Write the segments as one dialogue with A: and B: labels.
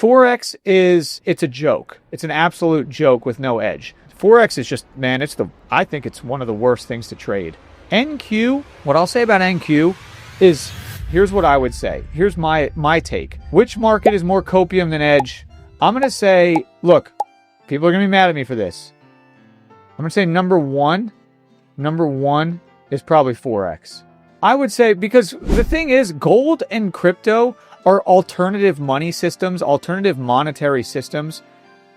A: Forex it's a joke. It's an absolute joke with no edge. Forex is just, man, I think it's one of the worst things to trade. NQ, what I'll say about NQ is, here's what I would say. Here's my take. Which market is more copium than edge? I'm going to say, look, people are going to be mad at me for this. I'm going to say number one is probably Forex. I would say, because the thing is, gold and crypto are alternative money systems, alternative monetary systems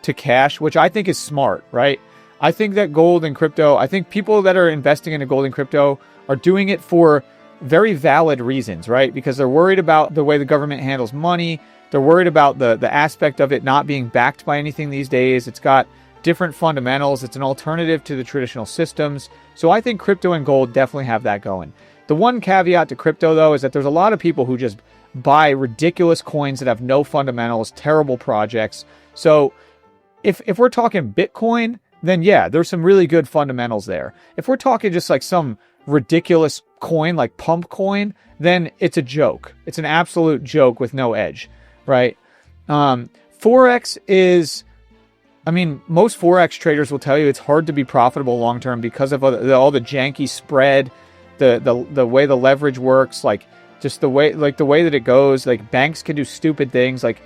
A: to cash, which I think is smart, right? I think that gold and crypto, I think people that are investing into gold and crypto are doing it for very valid reasons, right? Because they're worried about the way the government handles money. They're worried about the aspect of it not being backed by anything these days. It's got different fundamentals. It's an alternative to the traditional systems. So I think crypto and gold definitely have that going. The one caveat to crypto, though, is that there's a lot of people who just buy ridiculous coins that have no fundamentals, terrible projects. So if we're talking Bitcoin, then yeah, there's some really good fundamentals there. If we're talking just like some ridiculous coin like pump coin, then it's a joke. It's an absolute joke with no edge, right? Forex is, I mean, most Forex traders will tell you it's hard to be profitable long term because of all the janky spread, the way the leverage works, like just the way that it goes. Like banks can do stupid things. Like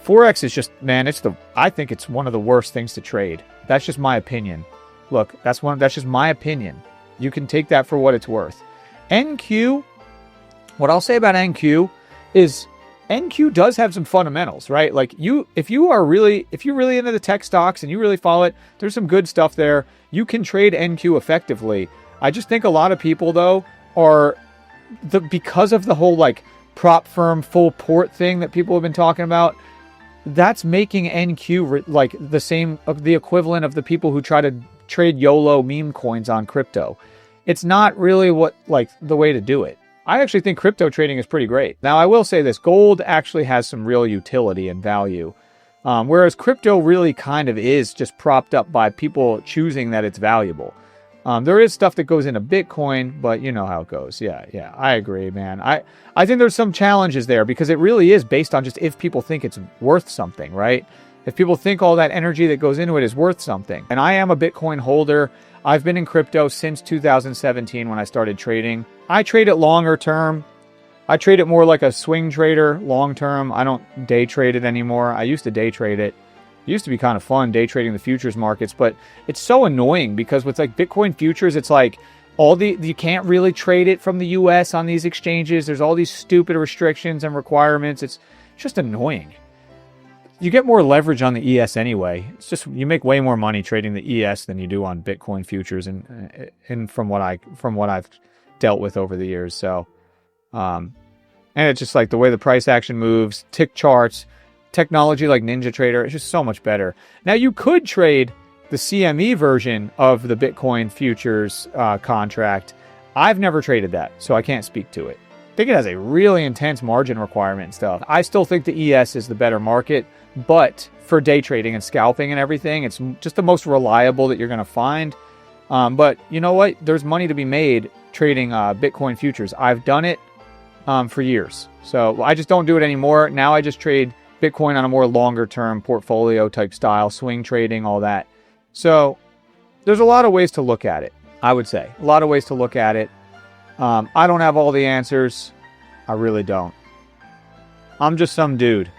A: Forex is just, man, I think it's one of the worst things to trade. That's just my opinion. Look, that's just my opinion. You can take that for what it's worth. NQ, what I'll say about NQ is NQ does have some fundamentals, right? Like if you're really into the tech stocks and you really follow it, there's some good stuff there. You can trade NQ effectively. I just think a lot of people though are because of the whole like prop firm full port thing that people have been talking about, that's making NQ like the equivalent of the people who try to trade YOLO meme coins on crypto. It's not really the way to do it. I actually think crypto trading is pretty great. Now, I will say this, gold actually has some real utility and value, whereas crypto really kind of is just propped up by people choosing that it's valuable. There is stuff that goes into Bitcoin, but you know how it goes. Yeah, I agree, man. I think there's some challenges there because it really is based on just if people think it's worth something, right? If people think all that energy that goes into it is worth something. And I am a Bitcoin holder. I've been in crypto since 2017 when I started trading. I trade it longer term. I trade it more like a swing trader long term. I don't day trade it anymore. I used to day trade it. It used to be kind of fun day trading the futures markets, but it's so annoying because with like Bitcoin futures, it's like you can't really trade it from the US on these exchanges. There's all these stupid restrictions and requirements. It's just annoying. You get more leverage on the ES anyway. It's just you make way more money trading the ES than you do on Bitcoin futures, and from what I've dealt with over the years. So, and it's just like the way the price action moves, tick charts, technology like NinjaTrader. It's just so much better. Now you could trade the CME version of the Bitcoin futures contract. I've never traded that, so I can't speak to it. I think it has a really intense margin requirement and stuff. I still think the ES is the better market. But for day trading and scalping and everything, it's just the most reliable that you're going to find. But you know what? There's money to be made trading Bitcoin futures. I've done it for years. So I just don't do it anymore. Now I just trade Bitcoin on a more longer term portfolio type style, swing trading, all that. So there's a lot of ways to look at it, I would say. A lot of ways to look at it. I don't have all the answers. I really don't. I'm just some dude.